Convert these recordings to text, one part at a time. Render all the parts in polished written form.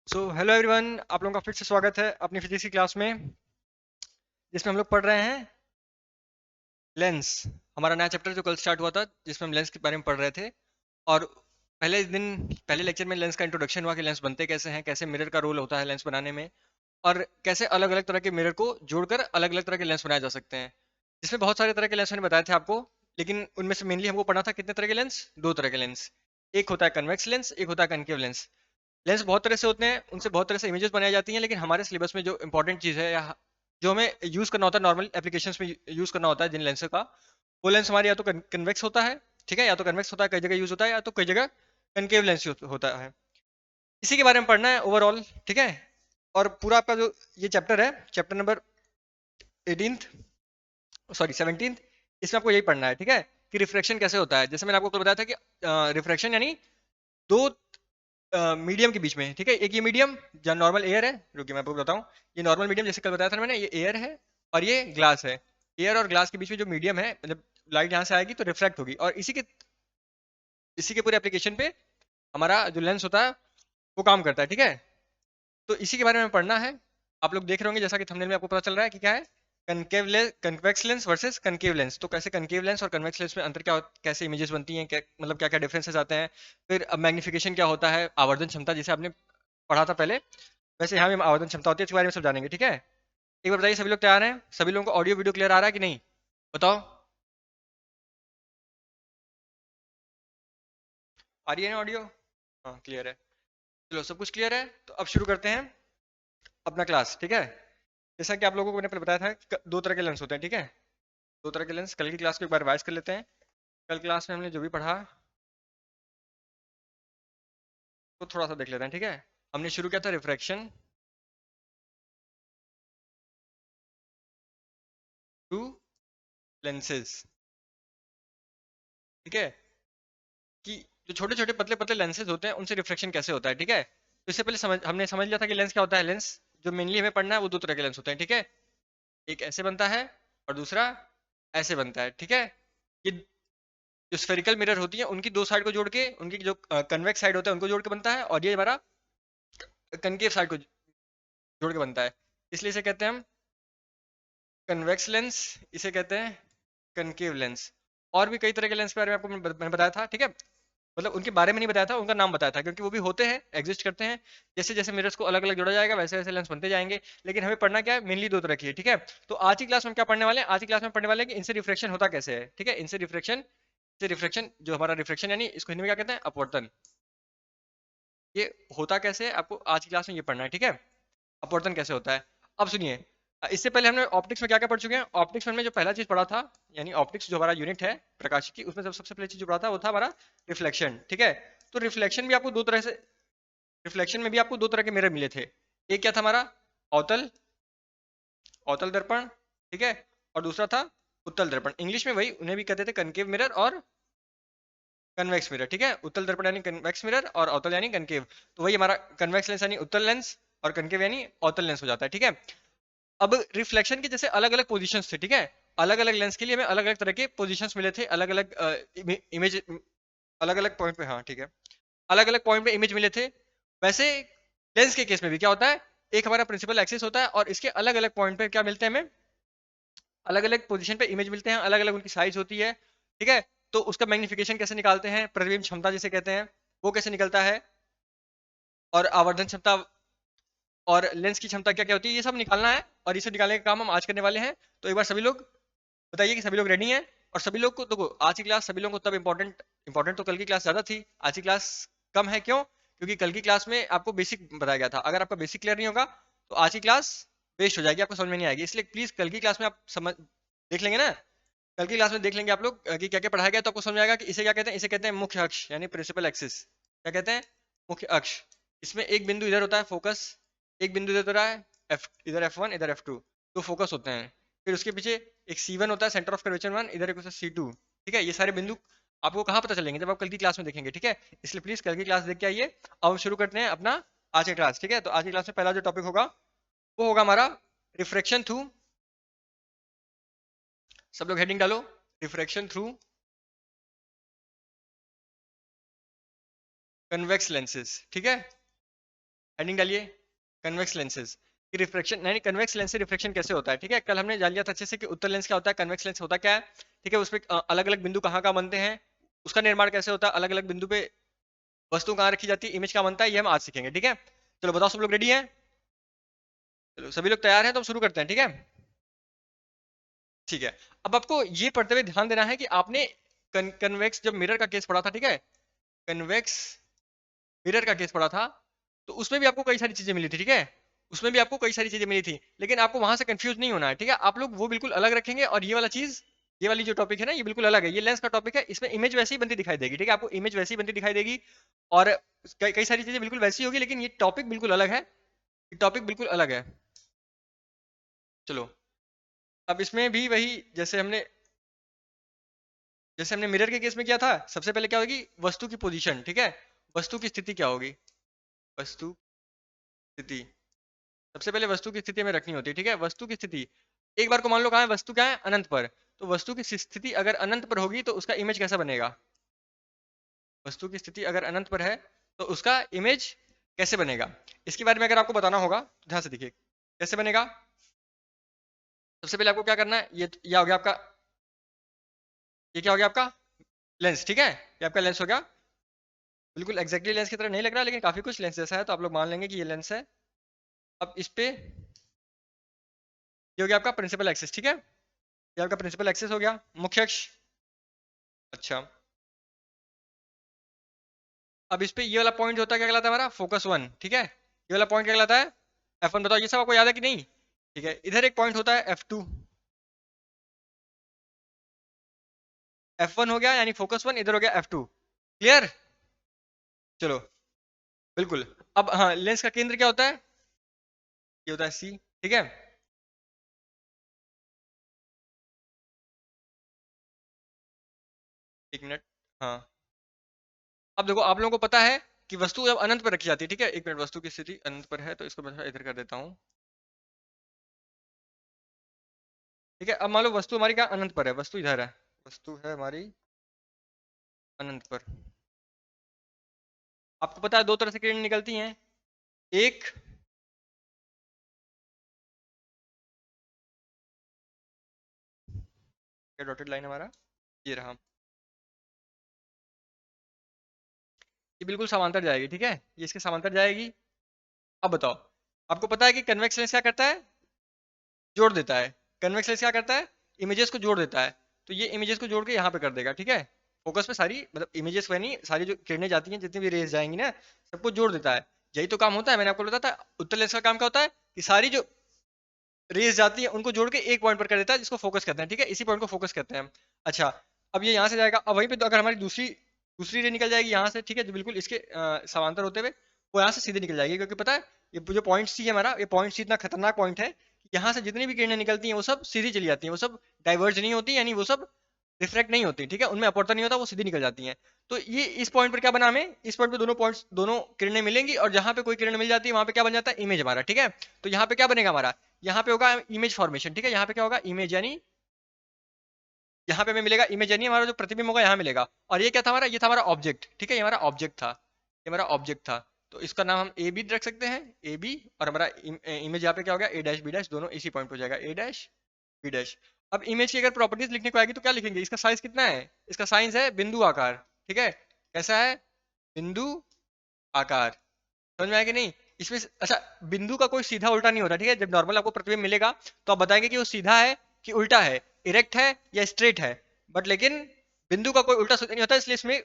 Hello everyone, आप लोगों का फिर से स्वागत है अपनी फिजिक्स की क्लास में, जिसमें हम लोग पढ़ रहे हैं लेंस। हमारा नया चैप्टर जो कल स्टार्ट हुआ था, जिसमें हम लेंस के बारे में पढ़ रहे थे। और पहले लेक्चर में लेंस का इंट्रोडक्शन हुआ कि लेंस बनते कैसे हैं, कैसे मिरर का रोल होता है लेंस बनाने में, और कैसे अलग अलग तरह के मिरर को जोड़कर अलग अलग तरह के लेंस बनाए जा सकते हैं। जिसमें बहुत सारे तरह के लेंस मैंने बताए थे आपको, लेकिन उनमें से मेनली हमको पढ़ना था कितने तरह के लेंस, दो तरह के लेंस। एक होता है कन्वेक्स लेंस, एक होता है कनकेव लेंस। लेंस बहुत तरह से होते हैं, उनसे बहुत तरह से इमेजेस बनाई जाती हैं, लेकिन हमारे सिलेबस में जो इंपॉर्टेंट चीज़ है या जो हमें यूज़ करना होता है, नॉर्मल एप्लीकेशंस में यूज़ करना होता है जिन लेंस का, वो लेंस हमारे या तो कन्वेक्स होता है, ठीक है, या तो कन्वेक्स होता है, कई जगह यूज़ होता है, या तो कई जगह कनकेव लेंस होता है। इसी के बारे में पढ़ना है ओवरऑल, ठीक है। और पूरा आपका जो ये चैप्टर है, chapter number 18th, sorry 17th, इसमें आपको यही पढ़ना है, ठीक है, कि रिफ्रैक्शन कैसे होता है। जैसे मैंने आपको कल बताया था कि रिफ्रैक्शन यानी दो मीडियम के बीच में, ठीक है। एक ये मीडियम जहाँ नॉर्मल एयर है, रुकिए मैं आपको बताऊं। ये नॉर्मल मीडियम जैसे कल बताया था ना मैंने, ये एयर है और ये ग्लास है। एयर और ग्लास के बीच में जो मीडियम है, मतलब लाइट यहाँ से आएगी तो रिफ्रैक्ट होगी, और इसी के पूरे एप्लीकेशन पे हमारा जो लेंस होता है वो काम करता है, ठीक है। तो इसी के बारे में पढ़ना है। आप लोग देख रहे होंगे, जैसा कि थंबनेल में आपको पता चल रहा है कि क्या है, concave lens, convex lens versus concave lens. तो कैसे कनकेव लेंस और कन्वेक्स लेंस में अंतर क्या कैसे इमेजेस बनती हैं, क्या मतलब क्या क्या डिफरेंसेस आते हैं। फिर अब मैग्निफिकेशन क्या होता है, आवर्धन क्षमता जिसे आपने पढ़ा था पहले, वैसे यहाँ भी आवर्धन क्षमता होती है, इसके बारे में सब जानेंगे, ठीक है। एक बार बताइए, सभी लोग तैयार हैं? सभी लोगों को ऑडियो वीडियो क्लियर आ रहा है कि नहीं, बताओ। आ रही है ना ऑडियो? हाँ, क्लियर है। चलो, सब कुछ क्लियर है तो अब शुरू करते हैं अपना क्लास, ठीक है। जैसा कि आप लोगों को मैंने पहले बताया था, दो तरह के लेंस होते हैं, ठीक है। दो तरह के लेंस, कल की क्लास को एक बार रिवाइज कर लेते हैं। कल क्लास में हमने जो भी पढ़ा वो थोड़ा सा देख लेते हैं, ठीक है। हमने शुरू किया था रिफ्रैक्शन टू लेंसेज, ठीक है, कि जो छोटे छोटे पतले पतले लेंसेज होते हैं उनसे रिफ्लेक्शन कैसे होता है, ठीक है। तो इससे पहले हमने समझ लिया था कि लेंस क्या होता है। लेंस जो मेनली हमें पढ़ना है वो दो तरह के लेंस होते हैं, ठीक है। एक ऐसे बनता है और दूसरा ऐसे बनता है, ठीक है। ये जो स्फेरिकल मिरर होती है उनकी दो साइड को जोड़ के, उनकी जो कन्वेक्स साइड होता है उनको जोड़ के बनता है, और ये हमारा कनकेव साइड को जोड़ के बनता है। इसलिए इसे कहते हैं हम कन्वेक्स लेंस, इसे कहते हैं कनकेव लेंस। और भी कई तरह के लेंस के बारे में आपको मैंने बताया था, ठीक है। मतलब उनके बारे में नहीं बताया था, उनका नाम बताया था, क्योंकि वो भी होते हैं, एग्जिस्ट करते हैं। जैसे जैसे मिरर्स को अलग अलग जोड़ा जाएगा वैसे वैसे लेंस बनते जाएंगे। लेकिन हमें पढ़ना क्या है, मेनली दो तरह की है, ठीक है। तो आज की क्लास में हम क्या पढ़ने वाले हैं, आज की क्लास में पढ़ने वाले हैं कि इनसे रिफ्लेक्शन होता कैसे है, ठीक है। इनसे रिफ्लेक्शन जो हमारा रिफ्लेक्शन यानी इसको हिंदी में क्या कहते हैं, अपवर्तन, ये होता कैसे है आपको आज की क्लास में ये पढ़ना है, ठीक है। अपवर्तन कैसे होता है। अब सुनिए, इससे पहले हमने ऑप्टिक्स में क्या क्या पढ़ चुके हैं। ऑप्टिक्स में जो पहला चीज पढ़ा था, यानी ऑप्टिक्स जो हमारा यूनिट है प्रकाश की, उसमें सबसे पहले चीज जो पढ़ा था वो था हमारा रिफ्लेक्शन, ठीक है। तो रिफ्लेक्शन में भी आपको दो तरह के मिरर मिले थे। एक क्या था हमारा, अवतल अवतल दर्पण, ठीक है। और दूसरा था उत्तल दर्पण, इंग्लिश में वही उन्हें भी कहते थे कनकेव मिरर और कन्वेक्स मिरर, ठीक है। उत्तल दर्पण यानी कन्वेक्स मिरर और अवतल यानी कनकेव। तो वही हमारा कन्वेक्स लेंस यानी उत्तल लेंस और कनकेव यानी अवतल लेंस हो जाता है, ठीक है। अब रिफ्लेक्शन के जैसे अलग अलग पोजीशंस थे, ठीक है। अलग अलग लेंस के लिए हमें अलग अलग तरह के पोजीशंस मिले थे, अलग अलग इमेज, अलग अलग पॉइंट पे, हाँ ठीक है, अलग अलग पॉइंट पे इमेज मिले थे। वैसे लेंस के केस में भी क्या होता है, एक हमारा प्रिंसिपल एक्सिस होता है और इसके अलग अलग पॉइंट पे क्या मिलते हैं हमें, अलग अलग पोजीशन पे इमेज मिलते हैं, अलग अलग उनकी साइज होती है, ठीक है। तो उसका मैग्निफिकेशन कैसे निकालते हैं, प्रतिबिंब क्षमता जिसे कहते हैं, वो कैसे निकलता है, और आवर्धन क्षमता और लेंस की क्षमता क्या क्या होती है, ये सब निकालना है। और इसे निकालने का काम हम आज करने वाले हैं। तो एक बार सभी लोग बताइए कि सभी लोग रेडी हैं। और सभी लोग को देखो, आज की क्लास सभी लोगों को तब इंपॉर्टेंट इंपॉर्टेंट तो कल की क्लास ज्यादा थी, आज की क्लास कम है, क्यों? क्योंकि कल की क्लास में आपको बेसिक बताया गया था। अगर आपका बेसिक क्लियर नहीं होगा तो आज की क्लास वेस्ट हो जाएगी, आपको समझ में नहीं आएगी। इसलिए प्लीज कल की क्लास में आप समझ देख लेंगे ना, कल की क्लास में देख लेंगे आप लोग कि क्या क्या पढ़ाया गया, तो आपको समझ में आएगा कि इसे क्या कहते हैं। इसे कहते हैं मुख्य अक्ष यानी प्रिंसिपल एक्सिस। क्या कहते हैं, मुख्य अक्ष। इसमें एक बिंदु इधर होता है फोकस, एक बिंदु इधर होता है एफ, इधर F1 इधर F2, तो फोकस होते हैं। फिर उसके पीछे एक C1 होता है, सेंटर ऑफ कर्वेचर 1, इधर एक होता है C2, ठीक है। ये सारे बिंदु आपको कहाँ पता चलेंगे, जब आप कल की क्लास में देखेंगे, ठीक है। इसलिए प्लीज कल की क्लास देख के आइए। अब हम शुरू करते हैं अपना आज की क्लास, ठीक है। तो आज की क्लास में पहला जो टॉपिक होगा वो होगा हमारा रिफ्रैक्शन थ्रू, सब लोग हेडिंग डालो, रिफ्रैक्शन थ्रू कन्वेक्स लेंसेज, ठीक है। हेडिंग डालिए कन्वेक्स लेंसेज कि रिफ्लेक्शन नहीं, कन्वेक्स लेंस से रिफ्लेक्शन कैसे होता है। ठीक है, कल हमने जान लिया था अच्छे से कि उत्तल लेंस क्या होता है, कन्वेक्स लेंस होता क्या है। ठीक है, उसमें अलग अलग बिंदु कहाँ कहाँ बनते हैं, उसका निर्माण कैसे होता है, अलग अलग बिंदु पे वस्तु कहाँ रखी जाती है, इमेज क्या बनता है, ये हम आज सीखेंगे। ठीक है, चलो बताओ सब लोग रेडी हैं? चलो सभी लोग तैयार हैं तो हम शुरू करते हैं। ठीक है, ठीक है। अब आपको ये पढ़ते हुए ध्यान देना है कि आपने कन्वेक्स जब मिरर का केस पढ़ा था, ठीक है, कन्वेक्स मिरर का केस पढ़ा था, तो उसमें भी आपको कई सारी चीजें मिली थी। ठीक है, उसमें भी आपको कई सारी चीजें मिली थी, लेकिन आपको वहां से कंफ्यूज नहीं होना है। ठीक है, आप लोग वो बिल्कुल अलग रखेंगे और ये वाला चीज, ये वाली जो टॉपिक है ना, ये बिल्कुल अलग है। ये लेंस का टॉपिक है, इसमें इमेज वैसे ही बनती दिखाई देगी। ठीक है, आपको इमेज वैसी ही बनती दिखाई देगी और कई सारी चीजें बिल्कुल वैसी होगी, लेकिन ये टॉपिक बिल्कुल अलग है, ये टॉपिक बिल्कुल अलग है। चलो, अब इसमें भी वही जैसे हमने मिरर के केस में किया था, सबसे पहले क्या होगी, वस्तु की पोजीशन। ठीक है, वस्तु की स्थिति क्या होगी, वस्तु स्थिति, सबसे पहले वस्तु की स्थिति हमें रखनी होती है। ठीक है, वस्तु की स्थिति, एक बार को मान लो कहाँ है, वस्तु क्या है, अनंत पर। तो वस्तु की स्थिति अगर अनंत पर होगी तो उसका इमेज कैसा बनेगा, वस्तु की स्थिति अगर अनंत पर है तो उसका इमेज कैसे बनेगा, इसके बारे में अगर आपको बताना होगा तो ध्यान से देखिए कैसे बनेगा। सबसे पहले आपको क्या करना है, ये हो गया आपका, ये क्या हो गया आपका लेंस। ठीक है, ये आपका लेंस हो गया, बिल्कुल एग्जैक्टली लेंस की तरह नहीं लग रहा, लेकिन काफी कुछ लेंस जैसा है, तो आप लोग मान लेंगे कि ये लेंस है। अब इस पे ये हो गया आपका प्रिंसिपल एक्सिस। ठीक है, ये आपका प्रिंसिपल एक्सिस हो गया, मुख्य अक्ष। अच्छा, अब इस पे ये वाला पॉइंट होता है, क्या कहलाता है हमारा, फोकस वन। ठीक है, ये वाला पॉइंट क्या कहलाता है, F1। बताओ ये सब आपको याद है कि नहीं। ठीक है, इधर एक पॉइंट होता है F2, F1 हो गया यानी फोकस वन, इधर हो गया F2। क्लियर, चलो बिल्कुल। अब हाँ, लेंस का केंद्र क्या होता है, ये होता है C। ठीक है, एक मिनट, हाँ। अब देखो आप लोगों को पता है कि वस्तु जब अनंत पर रखी जाती है, ठीक है, एक मिनट, वस्तु की स्थिति अनंत पर है तो इसको मैं थोड़ा इधर कर देता हूँ। ठीक है, अब मान लो वस्तु हमारी क्या अनंत पर है, वस्तु इधर है, वस्तु है हमारी अनंत पर। आपको पता है दो तरह से किरण निकलती हैं, एक क्या डॉटेड लाइन हमारा ये रहा, ये बिल्कुल समांतर जाएगी। ठीक है, ये इसके समांतर जाएगी। अब बताओ, आपको पता है कि कन्वेक्स लेंस क्या करता है, जोड़ देता है। कन्वेक्स लेंस क्या करता है, इमेजेस को जोड़ देता है। तो ये इमेजेस को जोड़ के यहाँ पे कर देगा। ठीक है, फोकस पे सारी मतलब इमेजेस नहीं, सारी जो किरणें जाती हैं, जितनी भी रेज जाएंगी ना, सबको जोड़ देता है। यही तो काम होता है, मैंने आपको बताया था उत्तर लेंस का काम क्या होता है कि सारी जो रेज जाती है उनको जोड़ के एक पॉइंट पर कर देता है, जिसको फोकस कहते हैं। ठीक है, इसी पॉइंट को फोकस कहते हैं हम। अच्छा, अब ये यहाँ से जाएगा, अब वहीं पे तो अगर हमारी दूसरी दूसरी रे निकल जाएगी यहाँ से, ठीक है, जो बिल्कुल इसके समांतर होते हुए, वो यहाँ से सीधे निकल जाएगी, क्योंकि पता है ये जो पॉइंट सी है हमारा, ये पॉइंट सी इतना खतरनाक पॉइंट है कि यहाँ से जितनी भी किरणें निकलती हैं वो सब सीधी चली जाती हैं, वो सब डाइवर्ज नहीं होती, यानी वो सब रिफ्लेक्ट नहीं होती। ठीक है, उनमें अपवर्तन नहीं होता, वो सीधी निकल जाती हैं। तो ये इस पॉइंट पर क्या बना, हमें इस पॉइंट पे दोनों पॉइंट्स, दोनों किरणें मिलेंगी और जहां पे कोई किरण मिल जाती है वहां पे क्या बन जाता है, इमेज हमारा। ठीक है, तो यहाँ पे क्या बनेगा हमारा, यहाँ पे होगा इमेज फॉर्मेशन। ठीक है, यहाँ पे क्या होगा, इमेज, यानी यहाँ पे हमें मिलेगा इमेज, यानी हमारा जो प्रतिबिंब होगा यहाँ मिलेगा। और ये क्या था हमारा, ये था हमारा ऑब्जेक्ट। ठीक है, ये हमारा ऑब्जेक्ट था, ये हमारा ऑब्जेक्ट था। तो इसका नाम हम ए बी रख सकते हैं, ए बी, और हमारा इमेज यहाँ पे क्या हो गया, ए डैश बी डैश, दोनों इसी पॉइंट पे हो जाएगा, ए डैश बी डैश। अब इमेज की अगर प्रॉपर्टीज लिखने को आएगी तो क्या लिखेंगे, इसका साइज कितना है, इसका साइज है बिंदु आकार। ठीक है, कैसा है, बिंदु आकार। समझ में आया कि नहीं, इसमें अच्छा, बिंदु का कोई सीधा उल्टा नहीं होता। ठीक है, जब नॉर्मल आपको प्रतिबिंब मिलेगा तो आप बताएंगे कि वो सीधा है कि उल्टा है, इरेक्ट है या स्ट्रेट है, बट लेकिन बिंदु का कोई उल्टा सीधा नहीं होता, इसलिए इसमें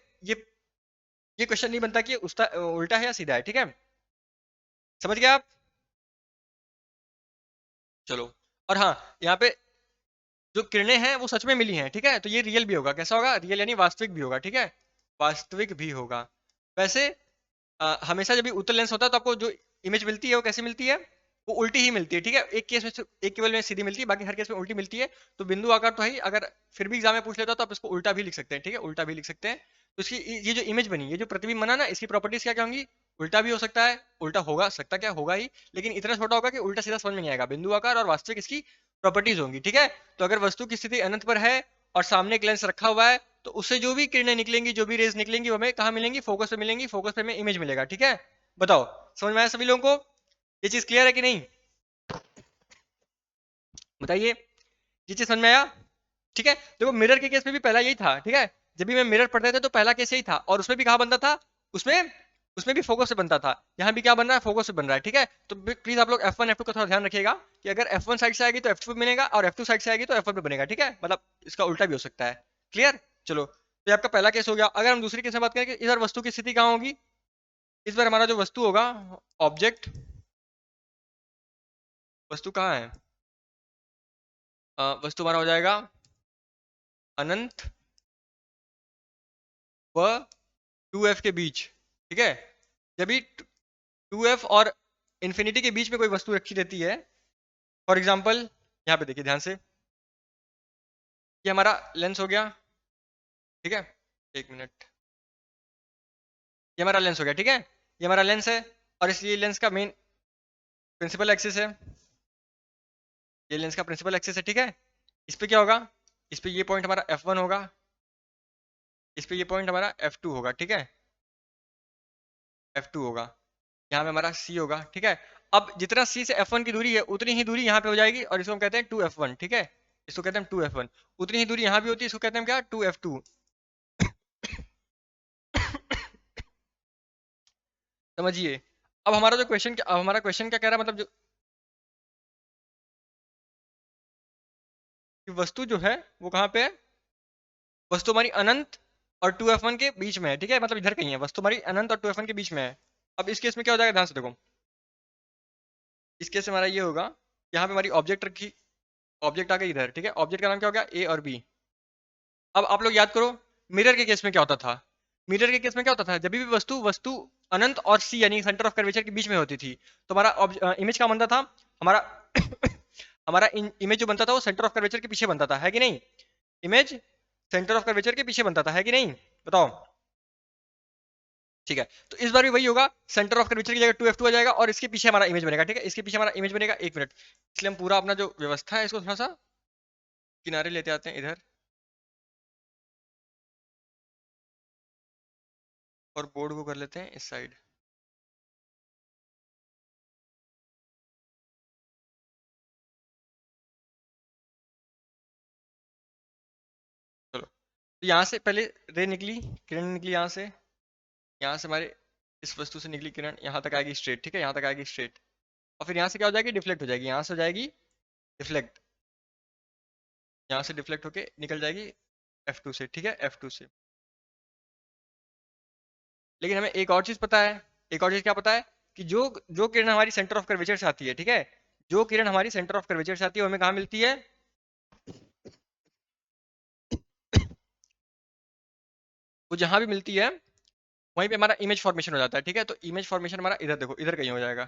ये क्वेश्चन नहीं बनता कि उसका उल्टा है या सीधा है। ठीक है, समझ गए आप, चलो। और हाँ, यहाँ पे जो किरणें हैं वो सच में मिली हैं। ठीक है, तो ये रियल भी होगा, कैसा होगा, रियल यानी वास्तविक भी होगा। ठीक है, वास्तविक भी होगा। वैसे हमेशा जब भी उत्तल लेंस होता है तो आपको जो इमेज मिलती है वो कैसे मिलती है, वो उल्टी ही मिलती है। ठीक है, एक केस में एक केवल में सीधी मिलती है, बाकी हर केस में उल्टी मिलती है। तो बिंदु आकार तो है ही, अगर फिर भी एग्जाम में पूछ लेता तो आप इसको उल्टा भी लिख सकते हैं। ठीक है, उल्टा भी लिख सकते हैं। तो इसकी ये जो इमेज बनी, ये जो प्रतिबिंब बना ना, इसकी प्रॉपर्टीज क्या क्या होंगी, उल्टा भी हो सकता है, उल्टा होगा, सकता क्या होगा ही, लेकिन इतना छोटा होगा कि उल्टा सीधा समझ में नहीं आएगा। बिंदु आकार और वास्तविक इसकी प्रॉपर्टीज होंगी। ठीक है, तो अगर वस्तु की स्थिति अनंत पर है और सामने एक लेंस रखा हुआ है, तो उससे जो भी किरणें निकलेंगी, जो भी रेज निकलेंगी, वो हमें कहाँ मिलेंगी, फोकस पे मिलेंगी, फोकस पे हमें इमेज मिलेगा। ठीक है, बताओ समझ में आया सभी लोगों को? ये चीज क्लियर है कि नहीं? बताइए, ये चीज समझ में आया? ठीक है, देखो मिरर के केस में भी पहला यही था, ठीक है, जब भी मैं मिरर पढ़ते थे तो पहला केस यही था, और उसमें भी कहाँ बनता था, उसमें उसमें भी फोकस से बनता था। यहाँ भी क्या बन रहा है, फोकस से बन रहा है, ठीक है। तो प्लीज आप लोग F1 F2 का थोड़ा ध्यान रखिएगा कि अगर F1 साइड से आएगी तो F2 पे बनेगा, और F2 साइड से आएगी तो F1 पे बनेगा, ठीक है, मतलब इसका उल्टा भी हो सकता है। क्लियर? चलो, तो ये आपका पहला केस हो गया। अगर हम दूसरी केस में बात करें कि इधर वस्तु की स्थिति कहाँ होगी, इस बार हमारा जो वस्तु होगा, ऑब्जेक्ट, वस्तु कहाँ है, वस्तु हमारा हो जाएगा अनंत व 2f के बीच, ठीक है। जब भी 2f और इन्फिनिटी के बीच में कोई वस्तु रखी रहती है, फॉर एग्जाम्पल यहाँ पे देखिए ध्यान से, ये हमारा लेंस हो गया, ठीक है, एक मिनट, ये हमारा लेंस हो गया, ठीक है, ये हमारा लेंस है, और इसलिए लेंस का मेन प्रिंसिपल एक्सिस है, ये लेंस का प्रिंसिपल एक्सिस है, ठीक है। इस पे क्या होगा, इस पे ये पॉइंट हमारा F1 होगा, इस पे ये पॉइंट हमारा F2 होगा, ठीक है, F2 होगा, यहाँ पे हमारा C होगा, ठीक है। अब जितना C से F1 की दूरी है उतनी ही दूरी यहाँ पे हो जाएगी, और इसको हम कहते हैं 2F1, ठीक है, इसको कहते हैं 2F1। उतनी ही दूरी यहाँ भी होती है, इसको कहते हैं क्या, 2F2। समझिए, अब हमारा जो क्वेश्चन, अब हमारा क्वेश्चन क्या कह रहा है, मतलब जो कि वस्तु जो है वो कहाँ पे है, वस्तु हमारी अनंत और 2F1 के बीच में है, ठीक है, मतलब इधर कहीं है, वस्तु हमारी अनंत और 2F1 के बीच में है। अब इस केस में क्या हो जाएगा, ध्यान से देखो, इस केस में हमारा ये होगा, यहाँ पे हमारी ऑब्जेक्ट रखी, ऑब्जेक्ट आ गई इधर, ठीक है, ऑब्जेक्ट का नाम क्या हो गया, ए और बी। अब आप लोग याद करो, मिरर के केस में क्या होता था, मिरर के केस में क्या होता था, जब भी वस्तु वस्तु अनंत और सी यानी सेंटर ऑफ कर्वेचर के बीच में होती थी, तो हमारा इमेज क्या बनता था, हमारा हमारा इमेज जो बनता था वो सेंटर ऑफ कर्वेचर के पीछे बनता था, है कि नहीं, इमेज सेंटर ऑफ कर्वेचर के पीछे बनता था, है कि नहीं, बताओ। ठीक है, तो इस बार भी वही होगा, सेंटर ऑफ कर्वेचर की जगह 2F2 आ जाएगा, और इसके पीछे हमारा इमेज बनेगा, ठीक है, इसके पीछे हमारा इमेज बनेगा, एक मिनट, इसलिए हम पूरा अपना जो व्यवस्था है इसको थोड़ा सा किनारे लेते आते हैं इधर, और बोर्ड को कर लेते हैं इस साइड। चलो, तो यहाँ से पहले रे निकली, किरण निकली यहाँ से हमारे इस वस्तु से निकली किरण यहाँ तक आएगी स्ट्रेट, ठीक है, यहाँ तक आएगी स्ट्रेट, और फिर यहाँ से क्या हो जाएगी, डिफ्लेक्ट हो जाएगी, यहाँ से हो जाएगी डिफ्लेक्ट, यहाँ से डिफ्लेक्ट होके निकल जाएगी F2 से, ठीक है, F2 से। लेकिन हमें एक और चीज पता है, एक और चीज क्या पता है, कि जो जो किरण हमारी सेंटर ऑफ कर्वेचर से आती है, ठीक है, जो किरण हमारी सेंटर ऑफ कर्वेचर से आती है वो हमें कहाँ मिलती है, वो जहां भी मिलती है वहीं पे हमारा इमेज फॉर्मेशन हो जाता है, ठीक है। तो इमेज फॉर्मेशन हमारा इधर देखो, इधर कहीं हो जाएगा,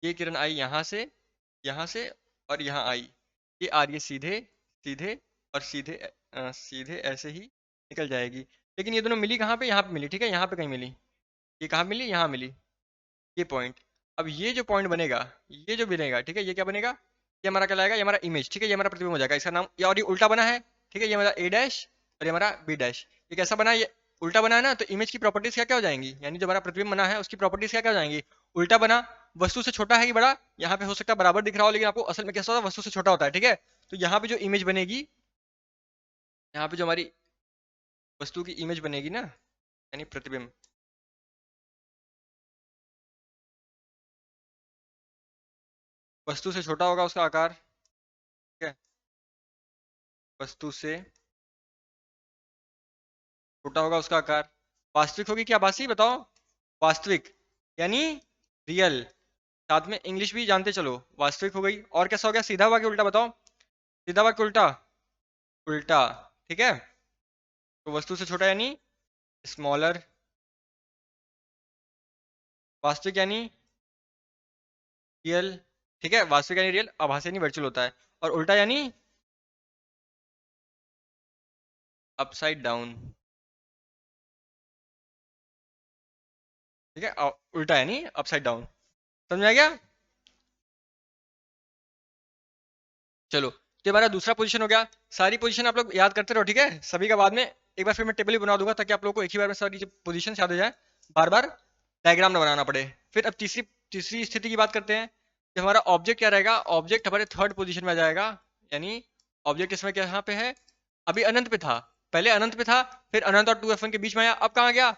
ये किरण आई यहाँ से और यहाँ आई, ये आ रही है सीधे सीधे, और सीधे सीधे ऐसे ही निकल जाएगी। लेकिन ये दोनों मिली कहाँ पे, यहाँ पे मिली, ठीक है, यहाँ पे कहीं मिली, ये कहाँ मिली, यहाँ मिली, ये पॉइंट। अब ये जो पॉइंट बनेगा, ये जो बनेगा, ठीक है, ये क्या बनेगा, ये हमारा कहलाएगा, ये हमारा इमेज, ठीक है, ये हमारा प्रतिबिंब हो जाएगा, इसका नाम, ये और ये उल्टा बना है, ठीक है, ये हमारा ए डैश और ये हमारा बी डैश, ये कैसा बना है, ये उल्टा बना है ना, तो इमेज की प्रॉपर्टीज क्या क्या हो जाएंगी, यानी जो हमारा प्रतिबिंब बना है उसकी प्रॉपर्टीज क्या क्या हो जाएंगी, उल्टा बना, वस्तु से छोटा है कि बड़ा, यहाँ पे हो सकता है बराबर दिख रहा हो, लेकिन आपको असल में कैसा होता है, वस्तु से छोटा होता है, ठीक है। तो यहाँ पे जो इमेज बनेगी, यहाँ पे जो हमारी वस्तु की इमेज बनेगी ना, यानी प्रतिबिंब, वस्तु से छोटा होगा उसका आकार, ठीक है, वस्तु से छोटा होगा उसका आकार, वास्तविक होगी क्या आभासी, बताओ, वास्तविक यानी रियल, साथ में इंग्लिश भी जानते चलो, वास्तविक हो गई, और कैसा हो गया, सीधा हुआ कि उल्टा, बताओ, सीधा हुआ कि उल्टा, उल्टा, ठीक है। तो वस्तु से छोटा यानी स्मॉलर, वास्तविक यानी रियल, ठीक है, वास्तविक यानी रियल, आभासी यानी वर्चुअल होता है, और उल्टा यानी अपसाइड डाउन, ठीक है, उल्टा यानी अपसाइड डाउन, समझ में आ गया। चलो, तो हमारा दूसरा पोजीशन हो गया, सारी पोजीशन आप लोग याद करते रहो, ठीक है, सभी का बाद में एक बार फिर मैं टेबल भी बना दूंगा ताकि आप लोगों को एक ही बार में सारी पोजीशन याद हो जाए, बार बार डायग्राम ना बनाना पड़े। फिर अब तीसरी तीसरी स्थिति की बात करते हैं कि हमारा ऑब्जेक्ट क्या रहेगा। ऑब्जेक्ट हमारे थर्ड पोजीशन में आ जाएगा, यानी ऑब्जेक्ट इसमें क्या यहाँ पे है, अभी अनंत पे था, पहले अनंत पे था, फिर अनंत और 2f1 के बीच में आया, अब कहाँ गया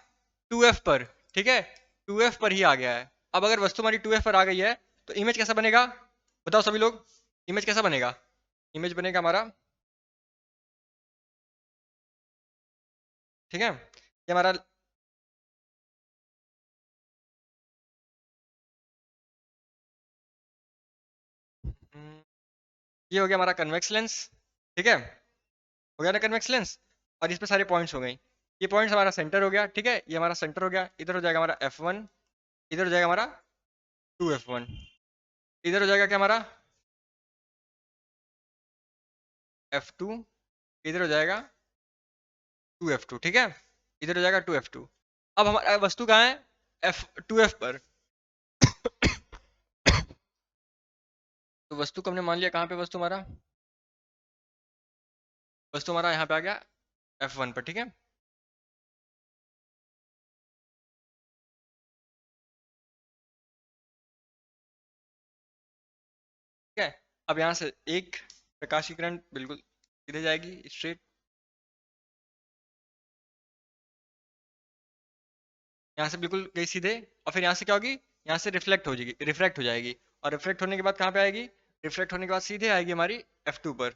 2f पर, ठीक है 2f पर ही आ गया है। अब अगर वस्तु हमारी 2f पर आ गई है तो इमेज कैसा बनेगा, बताओ सभी लोग, इमेज कैसा बनेगा। इमेज बनेगा हमारा, ठीक है, ये हमारा ये हो गया हमारा कन्वेक्स लेंस, ठीक है, हो गया ना कन्वेक्स लेंस। और इस पे सारे पॉइंट्स हो गए, ये पॉइंट्स हमारा सेंटर हो गया, ठीक है, ये हमारा सेंटर हो गया। इधर हो जाएगा हमारा f1, इधर हो जाएगा हमारा 2f1, इधर हो जाएगा क्या हमारा f2, इधर हो जाएगा 2f2, ठीक है, इधर हो जाएगा 2f2। अब हमारा वस्तु कहाँ है, f2f पर। तो वस्तु को हमने मान लिया कहाँ पे, वस्तु हमारा, वस्तु हमारा यहाँ पे आ गया f1 पर, ठीक है। ठीक है, अब यहाँ से एक प्रकाश की किरण बिल्कुल सीधे जाएगी स्ट्रेट, यहाँ से बिल्कुल गई सीधे, और फिर यहाँ से क्या होगी, यहाँ से रिफ्लेक्ट हो जाएगी, रिफ्रैक्ट हो जाएगी, और रिफ्लेक्ट होने के बाद कहाँ पे आएगी, रिफ्लेक्ट होने के बाद सीधे आएगी हमारी f2 पर,